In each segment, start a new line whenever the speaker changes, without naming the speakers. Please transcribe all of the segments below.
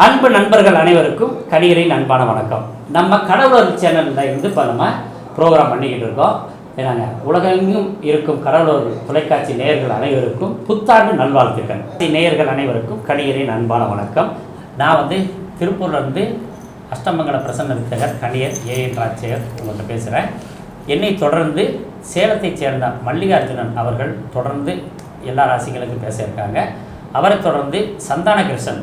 அன்பு நண்பர்கள் அனைவருக்கும் கடிகரின் அன்பான வணக்கம். நம்ம கடவுளர் சேனலில் இருந்து இப்போ நம்ம ப்ரோக்ராம் பண்ணிக்கிட்டு இருக்கோம். ஏன்னாங்க உலகெங்கும் இருக்கும் கடவுளர் தொலைக்காட்சி நேயர்கள் அனைவருக்கும் புத்தாண்டு நல்வாழ்த்துக்கள். நேயர்கள் அனைவருக்கும் கடிகரின் அன்பான வணக்கம். நான் திருப்பூர்லேருந்து அஷ்டமங்கல பிரசன்ன வித்தகர் கணியர் ஏஎன் ராஜ்சேகர் உங்கள்கிட்ட பேசுகிறேன். என்னை தொடர்ந்து சேலத்தைச் சேர்ந்த மல்லிகார்ஜுனன் அவர்கள் தொடர்ந்து எல்லா ராசிகளுக்கும் பேச இருக்காங்க. அவரை தொடர்ந்து சந்தானகிருஷ்ணன்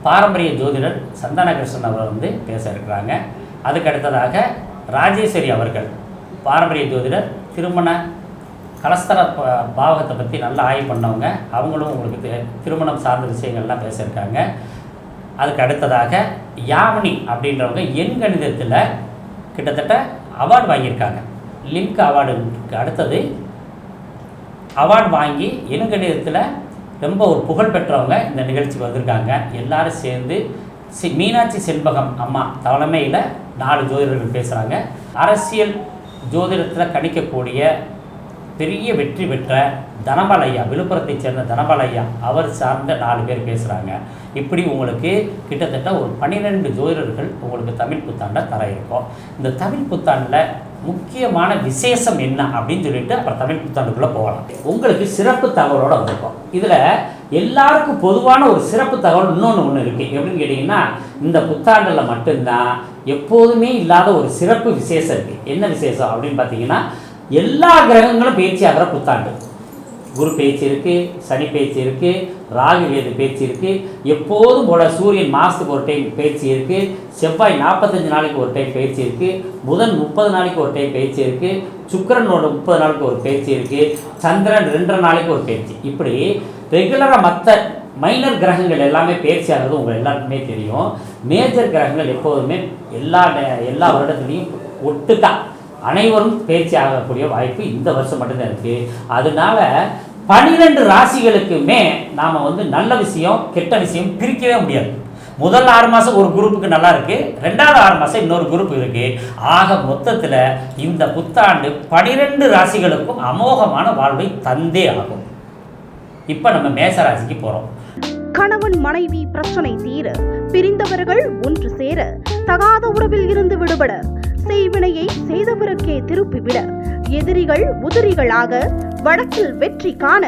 பாரம்பரிய ஜோதிடர் சந்தானகிருஷ்ணன் அவர் பேச இருக்கிறாங்க. அதுக்கு அடுத்ததாக ராஜேஸ்வரி அவர்கள் பாரம்பரிய ஜோதிடர் திருமண கலஸ்தர பாவகத்தை பற்றி நல்லா ஆய்வு பண்ணவங்க. அவங்களும் உங்களுக்கு திருமணம் சார்ந்த விஷயங்கள்லாம் பேச இருக்காங்க. அதுக்கு அடுத்ததாக யாமினி அப்படின்றவங்க எண் கணிதத்தில் கிட்டத்தட்ட அவார்டு வாங்கியிருக்காங்க. லிங்க் அவார்டுக்கு அடுத்தது அவார்டு வாங்கி எண் கணிதத்தில் ரொம்ப ஒரு புகழ் பெற்றவங்க இந்த நிகழ்ச்சிக்கு வந்திருக்காங்க. எல்லாரும் சேர்ந்து மீனாட்சி செண்பகம் அம்மா தலைமையில் 4 ஜோதிடர்கள் பேசுகிறாங்க. அரசியல் ஜோதிடத்தில் கணிக்கக்கூடிய பெரிய வெற்றி பெற்ற தனபாலையா, விழுப்புரத்தை சேர்ந்த தனபாலையா அவர் சார்ந்த 4 பேர் பேசுகிறாங்க. இப்படி உங்களுக்கு கிட்டத்தட்ட ஒரு 12 ஜோதிடர்கள் உங்களுக்கு தமிழ் புத்தாண்டை தர இருக்கோம். இந்த தமிழ் புத்தாண்டில் முக்கியமான விசேஷம் என்ன அப்படின்னு சொல்லிட்டு அப்புறம் தமிழ் புத்தாண்டுக்குள்ளே போகலாம். உங்களுக்கு சிறப்பு தகவலோடு வந்திருக்கோம். இதில் எல்லாருக்கும் பொதுவான ஒரு சிறப்பு தகவல் ஒன்று இருக்குது. எப்படின்னு கேட்டிங்கன்னா, இந்த புத்தாண்டில் மட்டும்தான் எப்போதுமே இல்லாத ஒரு சிறப்பு விசேஷம் இருக்குது. என்ன விசேஷம் அப்படின்னு பார்த்தீங்கன்னா, எல்லா கிரகங்களும் பேச்சு ஆகிற புத்தாண்டு. குரு பேச்சு இருக்குது, சனி பேச்சு இருக்குது, ராகு வேது பேச்சு இருக்குது. எப்போதும் போல் சூரியன் மாதத்துக்கு ஒரு டைம் பேச்சு இருக்குது, செவ்வாய் 45 நாளைக்கு ஒரு டைம் பேச்சு இருக்குது, புதன் 30 நாளைக்கு ஒரு டைம் பேச்சு இருக்குது, சுக்கிரனோட 30 நாளைக்கு ஒரு பேச்சு இருக்குது, சந்திரன் 2.5 நாளைக்கு ஒரு பேச்சு. இப்படி ரெகுலராக மற்ற மைனர் கிரகங்கள் எல்லாமே பேச்சு ஆகிறது உங்களுக்கு எல்லாருக்குமே தெரியும். மேஜர் கிரகங்கள் எப்போதுமே எல்லா வருடத்துலேயும் ஒட்டுக்கா அனைவரும் பேச்சு ஆகக்கூடிய வாய்ப்பு இந்த வருஷம் மட்டும்தான் இருக்குது. அதனால 12 ராசிகளுக்குமே நாம் நல்ல விஷயம் கெட்ட விஷயம் பிரிக்கவே முடியாது. முதல் 6 மாதம் ஒரு குரூப்புக்கு நல்லா இருக்குது, 2வது 6 மாதம் இன்னொரு குரூப் இருக்குது. ஆக மொத்தத்தில் இந்த புத்தாண்டு 12 ராசிகளுக்கும் அமோகமான வாழ்வை தந்தே ஆகும். இப்போ நம்ம மேச ராசிக்கு போகிறோம்.
கணவன் மனைவி பிரச்சனை தீர, பிரிந்தவர்கள் ஒன்று சேர, தகாத உறவில் இருந்து விடுபட, செய்வினையை செய்தவருக்கே திருப்பிவிட, எதிரிகள் உதிரிகளாக, வழக்கில் வெற்றி காண,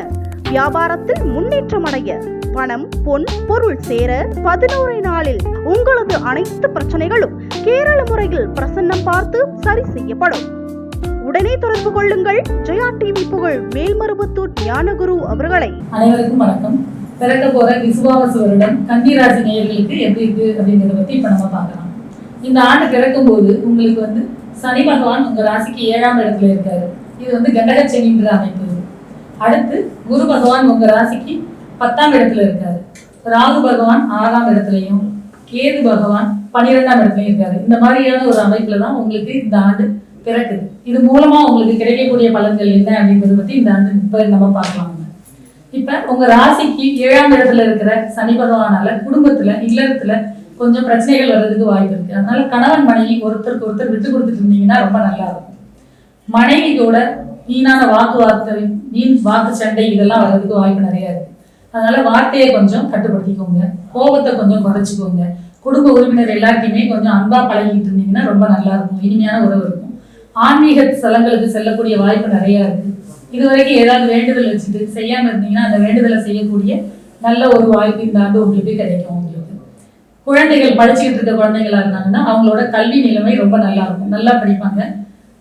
வியாபாரத்தில் முன்னேற்றம் அடைய, பணம் பொன் பொருள் சேர 11 நாளில் உங்களது அனைத்து பிரச்சனைகளும் கேரள முறையில் பிரசன்னம் பார்த்து சரி செய்யப்படும். உடனே தொடர்பு கொள்ளுங்கள். ஜெயா டிவி புகழ் மேல்மருவத்தூர் ஞானகுரு அவர்களை.
அனைவருக்கும் வணக்கம். பிறக்க போற விசுவாவசு வருடம் கன்னிராசி நேயர்களுக்கு எப்படி இருக்கு அப்படிங்கிறத பத்தி இப்ப நம்ம பார்க்கலாம். இந்த ஆண்டு பிறக்கும் போது உங்களுக்கு சனி பகவான் உங்க ராசிக்கு 7ஆம் இடத்துல இருக்காரு. இது கண்டகச்சனின்ற அமைப்பு. அடுத்து குரு பகவான் உங்க ராசிக்கு 10ஆம் இடத்துல இருக்காரு. ராகு பகவான் 6ஆம் இடத்துலையும், கேது பகவான் 12ஆம் இடத்துலையும் இருக்காரு. இந்த மாதிரியான ஒரு அமைப்புல தான் உங்களுக்கு இந்த ஆண்டு பிறக்குது. இது மூலமா உங்களுக்கு கிடைக்கக்கூடிய பலன்கள் என்ன அப்படின்றத பத்தி இந்த ஆண்டு இப்ப நம்ம பார்க்கலாம். இப்ப உங்க ராசிக்கு 7ஆம் இடத்துல இருக்கிற சனி பகவானால குடும்பத்துல இல்லறத்துல கொஞ்சம் பிரச்சனைகள் வர்றதுக்கு வாய்ப்பு இருக்கு. அதனால கணவன் மனைவி ஒருத்தருக்கு ஒருத்தர் விட்டு கொடுத்துட்டு இருந்தீங்கன்னா ரொம்ப நல்லா இருக்கும். மனைவியோட வீணான வீண் வாக்கு சண்டை இதெல்லாம் வர்றதுக்கு வாய்ப்பு நிறைய இருக்கு. அதனால வார்த்தையை கொஞ்சம் கட்டுப்படுத்திக்கோங்க, கோபத்தை கொஞ்சம் குறைச்சிக்கோங்க. குடும்ப உறுப்பினர் எல்லாத்தையுமே கொஞ்சம் அன்பா பழகிட்டு இருந்தீங்கன்னா ரொம்ப நல்லா இருக்கும், இனிமையான உறவு இருக்கும். ஆன்மீக ஸ்தலங்களுக்கு செல்லக்கூடிய வாய்ப்பு நிறைய இருக்கு. இதுவரைக்கும் ஏதாவது வேண்டுதல் வச்சுட்டு செய்யாம இருந்தீங்கன்னா அந்த வேண்டுதலை செய்யக்கூடிய நல்ல ஒரு வாய்ப்பு இந்த ஆண்டு உங்களுக்கு கிடைக்கும். உங்களுக்கு குழந்தைகள் படிச்சுக்கிட்டு இருக்க குழந்தைகளா இருந்தாங்கன்னா அவங்களோட கல்வி நிலைமை ரொம்ப நல்லா இருக்கும், நல்லா படிப்பாங்க.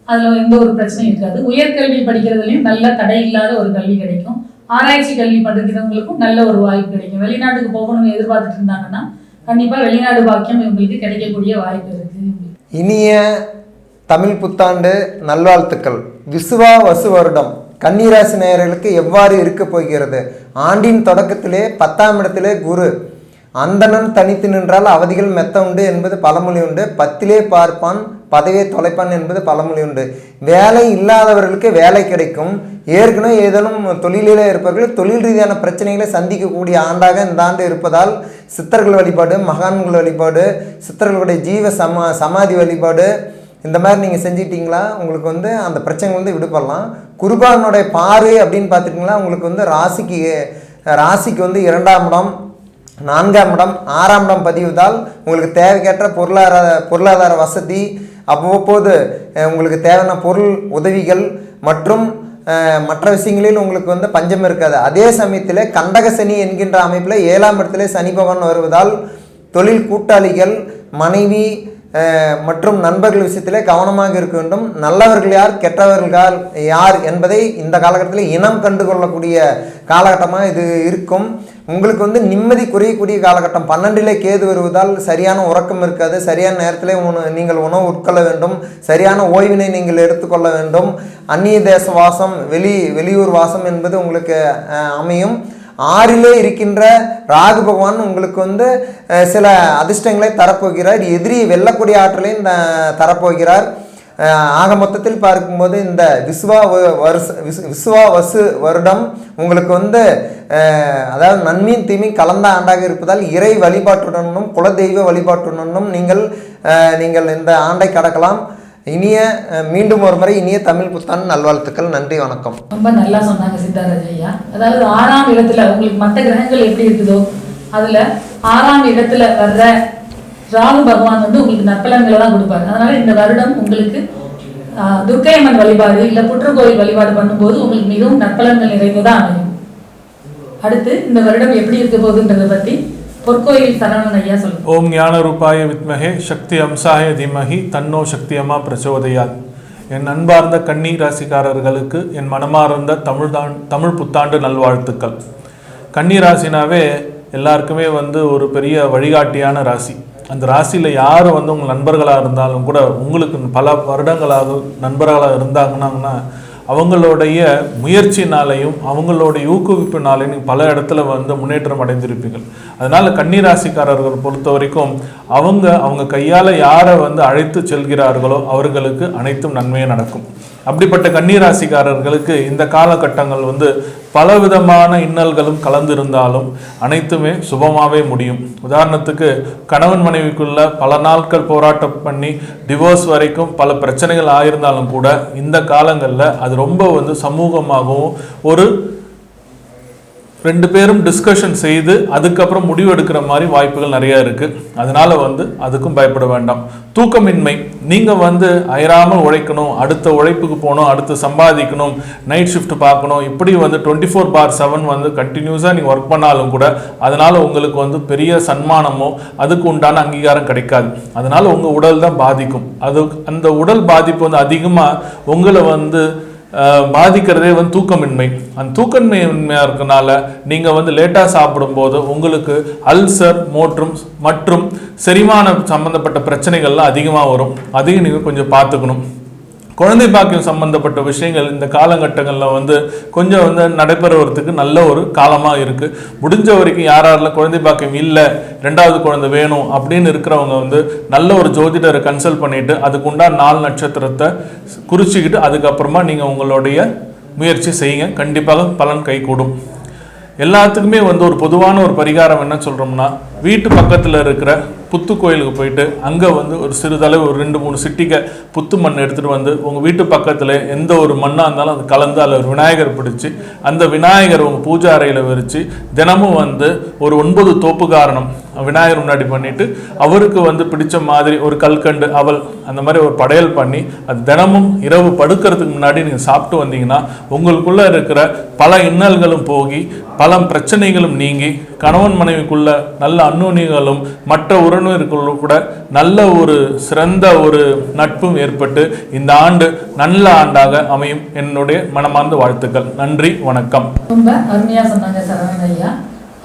அதுல எந்த ஒரு பிரச்சனையும் இருக்காது. உயர்கல்வி படிக்கிறதுலையும் நல்ல தடை இல்லாத ஒரு கல்வி கிடைக்கும். ஆராய்ச்சி கல்வி படிக்கிறவங்களுக்கும் நல்ல ஒரு வாய்ப்பு கிடைக்கும். வெளிநாட்டுக்கு போகணும்னு எதிர்பார்த்துட்டு இருந்தாங்கன்னா கண்டிப்பா வெளிநாடு பாக்கியம் இவங்களுக்கு கிடைக்கக்கூடிய வாய்ப்பு இருக்கு.
இனிய தமிழ் புத்தாண்டு நல்வாழ்த்துக்கள். விசுவாவசு வருடம் கன்னிராசி நேயர்களுக்கு எவ்வாறு இருக்க போகிறது? ஆண்டின் தொடக்கத்திலே 10ஆம் இடத்திலே குரு. அந்தணன் தனித்து நின்றால் அவதிகள் மெத்த உண்டு என்பது பழமொழி உண்டு. 10லே பார்ப்பான் பதவியை தொலைப்பான் என்பது பழமொழி உண்டு. வேலை இல்லாதவர்களுக்கு வேலை கிடைக்கும். ஏற்கனவே ஏதேனும் தொழிலில் இருப்பவர்கள் தொழில் ரீதியான பிரச்சனைகளை சந்திக்கக்கூடிய ஆண்டாக இந்த ஆண்டு இருப்பதால் சித்தர்கள் வழிபாடு, மகான்கள் வழிபாடு, சித்தர்களுடைய ஜீவ சமாதி வழிபாடு இந்த மாதிரி நீங்கள் செஞ்சிட்டிங்களா உங்களுக்கு அந்த பிரச்சனை விடுபடலாம். குருபானுடைய பார்வை அப்படின்னு பார்த்துட்டிங்களா உங்களுக்கு ராசிக்கு 2ஆம் இடம், 4ஆம் இடம் 6ஆம் இடம் பதிவுதால் உங்களுக்கு தேவைக்கேற்ற பொருளாதார வசதி, அவ்வப்போது உங்களுக்கு தேவையான பொருள் உதவிகள் மற்றும் மற்ற விஷயங்களில் உங்களுக்கு வந்து பஞ்சம் இருக்காது. அதே சமயத்தில் கண்டக சனி என்கின்ற அமைப்பில் 7ஆம் இடத்துல சனி பகவான் வருவதால் தொழில் கூட்டாளிகள், மனைவி மற்றும் நண்பர்கள் விஷயத்திலே கவனமாக இருக்க வேண்டும். நல்லவர்கள் யார், கெட்டவர்கள் யார் என்பதை இந்த காலகட்டத்தில் இனம் கண்டு கொள்ளக்கூடிய காலகட்டமாக இது இருக்கும். உங்களுக்கு வந்து நிம்மதி குறையக்கூடிய காலகட்டம். 12லே கேது வருவதால் சரியான உறக்கம் இருக்காது. சரியான நேரத்தில் நீங்கள் உணவு உட்கொள்ள வேண்டும். சரியான ஓய்வினை நீங்கள் எடுத்துக்கொள்ள வேண்டும். அந்நிய தேச வாசம், வெளியூர் வாசம் என்பது உங்களுக்கு அமையும். 6லே இருக்கின்ற ராகு பகவான் உங்களுக்கு வந்து சில அதிர்ஷ்டங்களை தரப்போகிறார். எதிரியை வெல்லக்கூடிய ஆற்றலையும் தரப்போகிறார். ஆக மொத்தத்தில் பார்க்கும்போது இந்த விசுவாவசு வருடம் உங்களுக்கு வந்து அதாவது நன்மையும் தீமையும் கலந்த ஆண்டாக இருப்பதால் இறை வழிபாட்டுடனும் குலதெய்வ வழிபாட்டுடனும் நீங்கள் இந்த ஆண்டை கடக்கலாம். மீண்டும் ஒரு முறை இனிய தமிழ் புத்தாண்டு நல்வாழ்த்துக்கள். நன்றி, வணக்கம்.
ரொம்ப நல்லா சொன்னாங்க சித்தாராஜ் ஐயா. அதாவது 6ஆம் இடத்துல உங்களுக்கு மற்ற கிரகங்கள் எப்படி இருக்குதோ அதுல 6ஆம் இடத்துல வர்ற ராகு பகவான் வந்து உங்களுக்கு நற்பலன்களை தான் கொடுப்பாரு. அதனால இந்த வருடம் உங்களுக்கு துர்க்கையம்மன் வழிபாடு இல்ல புற்றுக்கோயில் வழிபாடு பண்ணும்போது உங்களுக்கு மிகவும் நற்பலன்கள் நிறைந்ததான் அமையும். அடுத்து இந்த வருடம் எப்படி இருக்க போகுதுன்றதை பத்தி பொற்கோயில் சரவணன் ஐயா சொல்லுங்க.
ஓம் ஞான ரூபாய வித்மஹே சக்தி அம்சாய தீமஹி தன்னோ சக்தி அம்மா பிரச்சோதயாத். என் அன்பார்ந்த கன்னி ராசிக்காரர்களுக்கு என் மனமார்ந்த தமிழ் புத்தாண்டு நல்வாழ்த்துக்கள். கன்னி ராசினாவே எல்லாருக்குமே வந்து ஒரு பெரிய வழிகாட்டியான ராசி. அந்த ராசியில் யார் வந்து உங்கள் நண்பர்களாக இருந்தாலும் கூட உங்களுக்கு பல வருடங்களாக நண்பர்களாக இருந்தாங்கன்னா அவங்களுடைய முயற்சினாலையும் அவங்களுடைய ஊக்குவிப்பினாலையும் நீங்கள் பல இடத்துல வந்து முன்னேற்றம் அடைந்திருப்பீர்கள். அதனால் கன்னிராசிக்காரர்கள் பொறுத்த வரைக்கும் அவங்க கையால் யாரை வந்து அழைத்து செல்கிறார்களோ அவர்களுக்கு அனைத்தும் நன்மையே நடக்கும். அப்படிப்பட்ட கன்னிராசிக்காரர்களுக்கு இந்த காலகட்டங்கள் வந்து பலவிதமான இன்னல்களும் கலந்திருந்தாலும் அனைத்துமே சுபமாகவே முடியும். உதாரணத்துக்கு கணவன் மனைவிக்குள்ள பல நாட்கள் போராட்டம் பண்ணி டிவோர்ஸ் வரைக்கும் பல பிரச்சனைகள் ஆயிருந்தாலும் கூட இந்த காலங்களில் அது ரொம்ப வந்து சமூகமாகவும் ஒரு 2 பேரும் டிஸ்கஷன் செய்து அதுக்கப்புறம் முடிவு எடுக்கிற மாதிரி வாய்ப்புகள் நிறைய இருக்குது. அதனால் வந்து அதுக்கும் பயப்பட வேண்டாம். தூக்கமின்மை, நீங்கள் வந்து அயராமல் உழைக்கணும், அடுத்த உழைப்புக்கு போகணும், அடுத்து சம்பாதிக்கணும், நைட் ஷிஃப்ட் பார்க்கணும், இப்படி வந்து 24/7 வந்து கண்டினியூஸாக நீங்கள் ஒர்க் பண்ணாலும் கூட அதனால் உங்களுக்கு வந்து பெரிய சன்மானமோ அதுக்கு உண்டான அங்கீகாரம் கிடைக்காது. அதனால் உங்கள் உடல் தான் பாதிக்கும். அந்த உடல் பாதிப்பு வந்து அதிகமாக உங்களை வந்து பாதிக்கிறதே வந்து தூக்கமின்மை. அந்த தூக்கமின்மையாக இருக்கனால நீங்கள் வந்து லேட்டாக சாப்பிடும்போது உங்களுக்கு அல்சர் மற்றும் செரிமான சம்பந்தப்பட்ட பிரச்சனைகள்லாம் அதிகமாக வரும். அதையும் நீங்கள் கொஞ்சம் பார்த்துக்கணும். குழந்தை பாக்கியம் சம்பந்தப்பட்ட விஷயங்கள் இந்த காலகட்டங்களில் வந்து கொஞ்சம் வந்து நடைபெறுவதற்கு நல்ல ஒரு காலமாக இருக்குது. முடிஞ்ச வரைக்கும் யாரெல்லாம் குழந்தை பாக்கியம் இல்லை, 2வது குழந்தை வேணும் அப்படின்னு இருக்கிறவங்க வந்து நல்ல ஒரு ஜோதிடரை கன்சல்ட் பண்ணிவிட்டு அதுக்குண்டான 4 நட்சத்திரத்தை குறிச்சிக்கிட்டு அதுக்கப்புறமா நீங்கள் உங்களுடைய முயற்சி செய்யுங்க. கண்டிப்பாக பலன் கைகூடும். எல்லாத்துக்குமே வந்து ஒரு பொதுவான ஒரு பரிகாரம் என்ன சொல்கிறோம்னா, வீட்டு பக்கத்தில் இருக்கிற புத்து கோயிலுக்கு போயிட்டு அங்கே வந்து ஒரு சிறிதளவு ஒரு 2-3 சிட்டிகை புத்து மண் எடுத்துகிட்டு வந்து உங்கள் வீட்டு பக்கத்தில் எந்த ஒரு மண்ணாக இருந்தாலும் அது கலந்து அதில் ஒரு விநாயகர் பிடிச்சி அந்த விநாயகர் உங்கள் பூஜை அறையில் வச்சு தினமும் வந்து ஒரு 9 தோப்புக்காரணம் விநாயகர் முன்னாடி பண்ணிவிட்டு அவருக்கு வந்து பிடிச்ச மாதிரி ஒரு கல்கண்டு அவல் அந்த மாதிரி ஒரு படையல் பண்ணி அது தினமும் இரவு படுக்கிறதுக்கு முன்னாடி நீங்கள் சாப்பிட்டு வந்தீங்கன்னா உங்களுக்குள்ளே இருக்கிற பல இன்னல்களும் போகி பல பிரச்சனைகளும் நீங்கி கணவன் மனைவிக்குள்ள நல்ல அந்யோன்யங்களும் மற்ற உறவினர்களுக்குள்ள கூட நல்ல ஒரு சிறந்த ஒரு நட்பும் ஏற்பட்டு இந்த ஆண்டு நல்ல ஆண்டாக அமையும். என்னுடைய மனமார்ந்த வாழ்த்துக்கள். நன்றி, வணக்கம்.
ரொம்ப அருமையாக சொன்னாங்க சரவணன் ஐயா.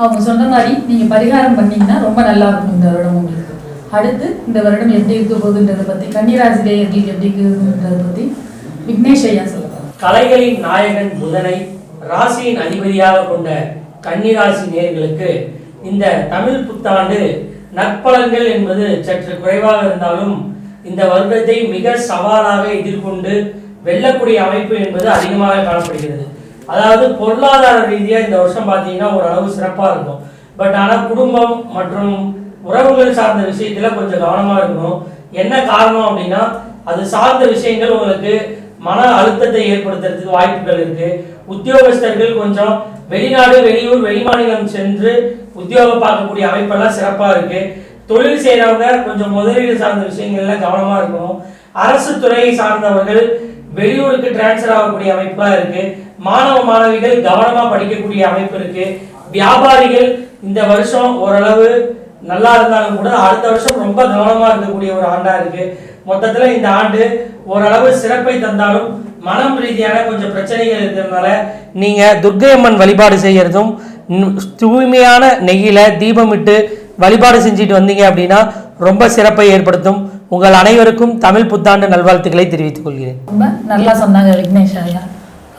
அவங்க சொன்ன மாதிரி நீங்கள் பரிகாரம் பண்ணீங்கன்னா ரொம்ப நல்லா இருக்கும் இந்த வருடம் உங்களுக்கு. அடுத்து இந்த வருடம் எப்படி இருக்க போகுதுன்றதை பற்றி கன்னிராசி நேயர்களுக்கு எப்படி இருக்குதுன்றதை பற்றி விக்னேஷ் ஐயா சொல்லுவாங்க.
கலைகளின் நாயகன் புதனை ராசியின் அதிபதியாக கொண்ட கன்னிராசி நேயர்களுக்கு இந்த தமிழ் புத்தாண்டு நற்பலன்கள் என்பது சற்று குறைவாக இருந்தாலும் இந்த வருடத்தை மிக சவாலாக எதிர்கொண்டு வெல்லக்கூடிய அமைப்பு என்பது அதிகமாக காணப்படுகிறது. அதாவது பொருளாதார ரீதியாக இந்த வருஷம் பார்த்தீங்கன்னா ஓரளவு சிறப்பாக இருக்கும். பட் ஆனால் குடும்பம் மற்றும் உறவுகள் சார்ந்த விஷயத்தில் கொஞ்சம் கவனமாக இருக்கணும். என்ன காரணம் அப்படின்னா அது சார்ந்த விஷயங்கள் உங்களுக்கு மன அழுத்தத்தை ஏற்படுத்துறதுக்கு வாய்ப்புகள் இருக்குது.
உத்தியோகஸ்தர்கள் கொஞ்சம் வெளிநாடு, வெளியூர், வெளிமாநிலம் சென்று உத்தியோகம் பார்க்கக்கூடிய அமைப்பெல்லாம் சிறப்பாக இருக்கு. தொழில் செய்கிறவங்க கொஞ்சம் முதலீடு சார்ந்த விஷயங்கள்ல கவனமா இருக்கணும். அரசு துறையை சார்ந்தவர்கள் வெளியூருக்கு டிரான்ஸ்ஃபர் ஆகக்கூடிய அமைப்பெல்லாம் இருக்கு. மாணவ மாணவிகள் கவனமா படிக்கக்கூடிய அமைப்பு இருக்கு. வியாபாரிகள் இந்த வருஷம் ஓரளவு நல்லா இருந்தாலும் கூட அடுத்த வருஷம் ரொம்ப கவனமா இருக்கக்கூடிய ஒரு ஆண்டா இருக்கு. மொத்தத்துல இந்த ஆண்டு ஓரளவு சிறப்பை தந்தாலும் மனம் ரீதியான கொஞ்சம் பிரச்சனைகள் இருக்கிறதுனால நீங்க துர்க்கையம்மன் வழிபாடு செய்யறதும் தூய்மையான நெய்யில தீபமிட்டு வழிபாடு செஞ்சுட்டு வந்தீங்க அப்படின்னா ரொம்ப சிறப்பை ஏற்படுத்தும். உங்கள் அனைவருக்கும் தமிழ் புத்தாண்டு நல்வாழ்த்துக்களை தெரிவித்துக் கொள்கிறேன்.
ரொம்ப நல்லா சொன்னாங்க விக்னேஷ் ஐயா.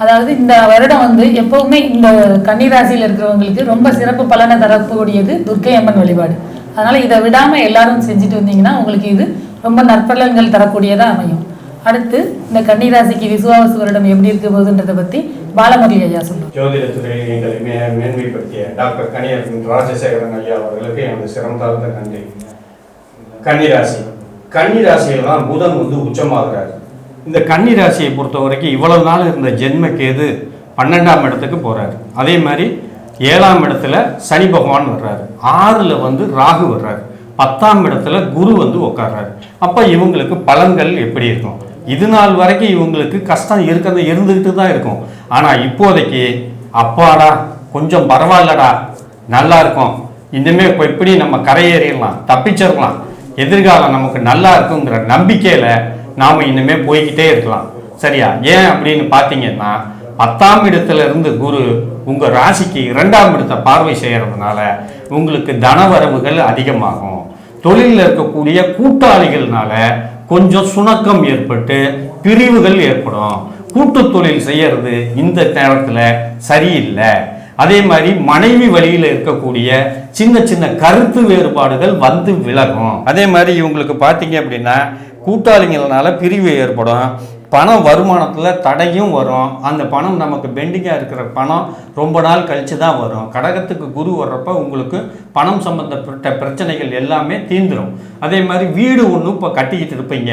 அதாவது இந்த வருடம் வந்து எப்பவுமே இந்த கன்னிராசியில் இருக்கிறவங்களுக்கு ரொம்ப சிறப்பு பலனை தரக்கூடியது துர்க்கை அம்மன் வழிபாடு. அதனால இதை விடாம எல்லாரும் செஞ்சுட்டு வந்தீங்கன்னா உங்களுக்கு இது ரொம்ப நற்பலன்கள் தரக்கூடியதா அமையும். அடுத்து இந்த கன்னிராசிக்கு விசுவாவசு வருடம் எப்படி இருக்க போகுதுன்றதை பத்தி பாலமுரளி ஐயா சொல்லுவோம்.
ஜோதிடத்துறையை எங்களை மேன்மைப்படுத்திய டாக்டர் கனியரசன் ராஜசேகரன் ஐயா அவர்களுக்கு எனது சிரம் தாழ்ந்த நன்றி. கன்னிராசியில் தான் புதன் வந்து உச்சமாகிறாரு. இந்த கன்னிராசியை பொறுத்த வரைக்கும் இவ்வளவு நாள் இருந்த ஜென்ம கேது 12ஆம் இடத்துக்கு போறாரு. அதே மாதிரி 7ஆம் இடத்துல சனி பகவான் வர்றாரு, 6ல் வந்து ராகு வர்றாரு, 10ஆம் இடத்துல குரு வந்து உட்கார்றாரு. அப்ப இவங்களுக்கு பலன்கள் எப்படி இருக்கும்? இது நாள் வரைக்கும் இவங்களுக்கு கஷ்டம் இருந்துகிட்டு தான் இருக்கும். ஆனா இப்போதைக்கு அப்பாடா கொஞ்சம் பரவாயில்லடா, நல்லா இருக்கும், இனிமே எப்படி நம்ம கரையேறிடலாம், தப்பிச்சிடலாம், எதிர்காலம் நமக்கு நல்லா இருக்குங்கிற நம்பிக்கையில நாம இனிமே போய்கிட்டே இருக்கலாம். சரியா? ஏன் அப்படின்னு பார்த்தீங்கன்னா 10ஆம் இடத்துல இருந்து குரு உங்க ராசிக்கு 2ஆம் இடத்தை பார்வை செய்யறதுனால உங்களுக்கு தனவரவுகள் அதிகமாகும். தொழிலில் இருக்கக்கூடிய கூட்டாளிகள்னால கொஞ்சம் சுணக்கம் ஏற்பட்டு பிரிவுகள் ஏற்படும். கூட்டு தொழில் செய்யறது இந்த நேரத்தில் சரியில்லை. அதே மாதிரி மனைவி வழியில் இருக்கக்கூடிய சின்ன சின்ன கருத்து வேறுபாடுகள் வந்து விலகும். அதே மாதிரி இவங்களுக்கு பார்த்தீங்க அப்படின்னா கூட்டாளிங்களால பிரிவு ஏற்படும். பணம் வருமானத்தில் தடையும் வரும். அந்த பணம் நமக்கு பெண்டிங்காக இருக்கிற பணம் ரொம்ப நாள் கழித்து தான் வரும். கடகத்துக்கு குரு வர்றப்ப உங்களுக்கு பணம் சம்மந்தப்பட்ட பிரச்சனைகள் எல்லாமே தீந்துடும். அதே மாதிரி வீடு ஒன்று இப்போ கட்டிக்கிட்டு இருப்பீங்க,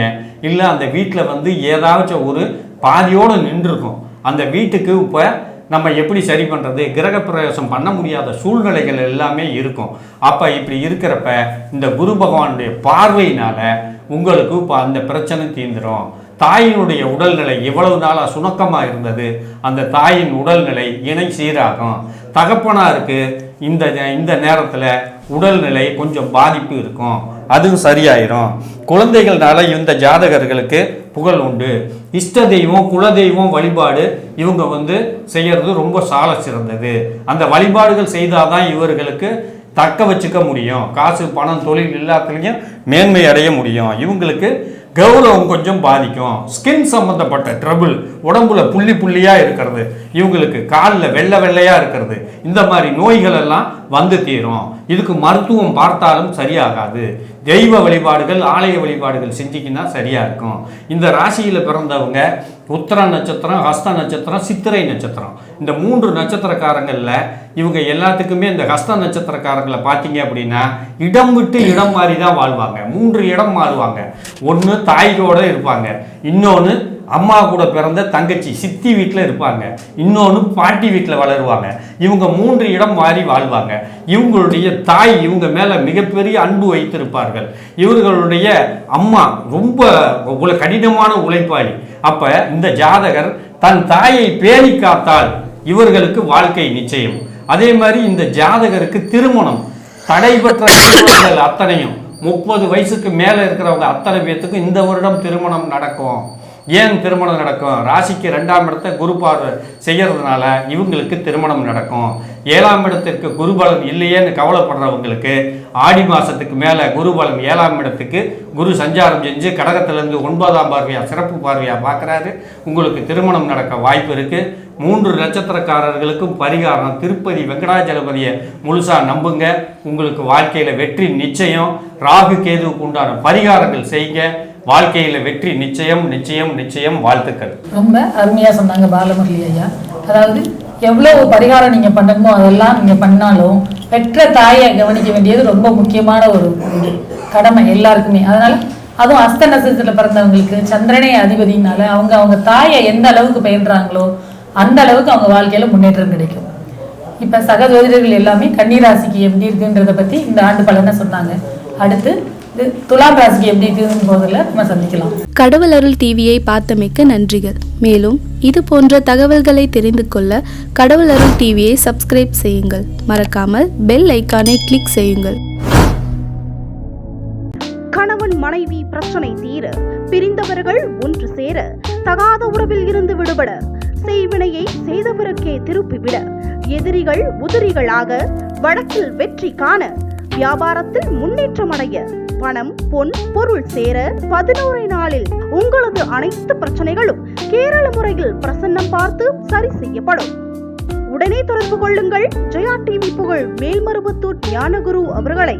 இல்லை அந்த வீட்டில் வந்து ஏதாச்சும் ஒரு பாதியோடு நின்றுருக்கும். அந்த வீட்டுக்கு இப்போ நம்ம எப்படி சரி பண்ணுறது, கிரகப்பிரவேசம் பண்ண முடியாத சூழ்நிலைகள் எல்லாமே இருக்கும். அப்போ இப்படி இருக்கிறப்ப இந்த குரு பகவானுடைய பார்வையினால் உங்களுக்கு இப்போ அந்த பிரச்சனை தீந்துடும். தாயினுடைய உடல்நிலை எவ்வளவு நாளாக சுணக்கமாக இருந்தது, அந்த தாயின் உடல்நிலை இணை சீராகும். தகப்பனாருக்கு இந்த நேரத்தில் உடல்நிலை கொஞ்சம் பாதிப்பு இருக்கும், அதுவும் சரியாயிரும். குழந்தைகள்னால இந்த ஜாதகர்களுக்கு புகழ் உண்டு. இஷ்ட தெய்வம் குலதெய்வம் வழிபாடு இவங்க வந்து செய்யறது ரொம்ப சால சிறந்தது. அந்த வழிபாடுகள் செய்தாதான் இவர்களுக்கு தக்க வச்சுக்க முடியும். காசு பணம் தொழில் எல்லாத்துலேயும் மேன்மை அடைய முடியும். இவங்களுக்கு கௌரவம் கொஞ்சம் பாதிக்கும். ஸ்கின் சம்பந்தப்பட்ட ட்ரபிள், உடம்புல புள்ளி புள்ளியாக இருக்கிறது, இவங்களுக்கு காலில் வெள்ளை வெள்ளையாக இருக்கிறது, இந்த மாதிரி நோய்கள் எல்லாம் வந்து தீரும். இதுக்கு மருத்துவம் பார்த்தாலும் சரியாகாது. தெய்வ வழிபாடுகள் ஆலய வழிபாடுகள் செஞ்சிக்கின்னா சரியா இருக்கும். இந்த ராசியில் பிறந்தவங்க உத்திர நட்சத்திரம், ஹஸ்த நட்சத்திரம், சித்திரை நட்சத்திரம், இந்த 3 நட்சத்திரக்காரங்களில் இவங்க எல்லாத்துக்குமே இந்த ஹஸ்த நட்சத்திரக்காரங்களை பார்த்தீங்க அப்படின்னா இடம் விட்டு இடம் மாறி தான் வாழ்வாங்க. 3 இடம் மாறுவாங்க. ஒன்று தாய்கோட இருப்பாங்க, இன்னொன்று அம்மா கூட பிறந்த தங்கச்சி சித்தி வீட்டில் இருப்பாங்க, இன்னொன்று பாட்டி வீட்டில் வளருவாங்க. இவங்க 3 இடம் மாறி வாழ்வாங்க. இவங்களுடைய தாய் இவங்க மேலே மிகப்பெரிய அன்பு வைத்திருப்பார்கள். இவர்களுடைய அம்மா ரொம்ப கடினமான உழைப்பாளி. அப்போ இந்த ஜாதகர் தன் தாயை பேணி காத்தால் இவர்களுக்கு வாழ்க்கை நிச்சயம். அதே மாதிரி இந்த ஜாதகருக்கு திருமணம் தடைபெற்ற திருமணங்கள் அத்தனையும் 30 வயசுக்கு மேலே இருக்கிறவங்க அத்தனை பேர்த்துக்கும் இந்த வருடம் திருமணம் நடக்கும். ஏன் திருமணம் நடக்கும்? ராசிக்கு 2ஆம் இடத்தை குரு பார்வை செய்யறதுனால இவங்களுக்கு திருமணம் நடக்கும். 7ஆம் இடத்திற்கு குருபலன் இல்லையேன்னு கவலைப்படுறவங்களுக்கு ஆடி மாதத்துக்கு மேலே குருபலன் 7ஆம் இடத்துக்கு குரு சஞ்சாரம் செஞ்சு கடகத்திலேருந்து 9ஆம் பார்வையாக சிறப்பு பார்வையாக பார்க்குறாரு. உங்களுக்கு திருமணம் நடக்க வாய்ப்பு இருக்குது. 3 நட்சத்திரக்காரர்களுக்கும் பரிகாரம் திருப்பதி வெங்கடாஜலபதியை முழுசாக நம்புங்க. உங்களுக்கு வாழ்க்கையில் வெற்றி நிச்சயம். ராகு கேதுவுக்கு உண்டான பரிகாரங்கள் செய்யுங்க. வாழ்க்கையில் வெற்றி நிச்சயம் நிச்சயம் நிச்சயம். வாழ்த்துக்கள்.
ரொம்ப அருமையாக சொன்னாங்க பாலமுரளி ஐயா. அதாவது எவ்வளவு பரிகாரம் நீங்கள் பண்ணணுமோ அதெல்லாம் நீங்கள் பண்ணாலும் பெற்ற தாயை கவனிக்க வேண்டியது ரொம்ப முக்கியமான ஒரு கடமை எல்லாருக்குமே. அதனால அதுவும் அஸ்த நட்சத்திரத்தில் பிறந்தவங்களுக்கு சந்திரனே அதிபதினால அவங்க தாயை எந்த அளவுக்கு பயின்றாங்களோ அந்த அளவுக்கு அவங்க வாழ்க்கையில முன்னேற்றம் கிடைக்கும். இப்ப சக ஜோதிடர்கள் எல்லாமே கன்னிராசிக்கு எப்படி இருக்குன்றத பத்தி இந்த ஆண்டு பலனை சொன்னாங்க. அடுத்து துலாம் ராசிக்கு எப்படி இருக்குன்னு போதில் நம்ம சந்திக்கலாம்.
கடவுள் அருள் டிவியை பார்த்தமைக்கு நன்றிகள். மேலும் இது போன்ற தகவல்களை தெரிந்து கொள்ள கடவுள் அருள் டிவியை சப்ஸ்கிரைப் செய்யுங்கள். மறக்காமல் பெல் ஐக்கானை கிளிக் செய்யுங்கள்.
கணவன் மனைவி பிரச்சனை தீர, பிரிந்தவர்கள் ஒன்று சேர, தகாத உறவில் இருந்து விடுபட, செய்வினையை செய்தவருக்கே திருப்பிவிட, எதிரிகள் உதிரிகளாக, வழக்கில் வெற்றி காண, வியாபாரத்தில் முன்னேற்றம் அடைய, பணம் பொன் பொருள் சேர 11 நாளில் உங்களது அனைத்து பிரச்சனைகளும் கேரள முறையில் பிரசன்னம் பார்த்து சரி செய்யப்படும். உடனே தொடர்பு கொள்ளுங்கள் ஜெயா டிவி புகழ் மேல்மருவத்தூர் ஞானகுரு அவர்களை.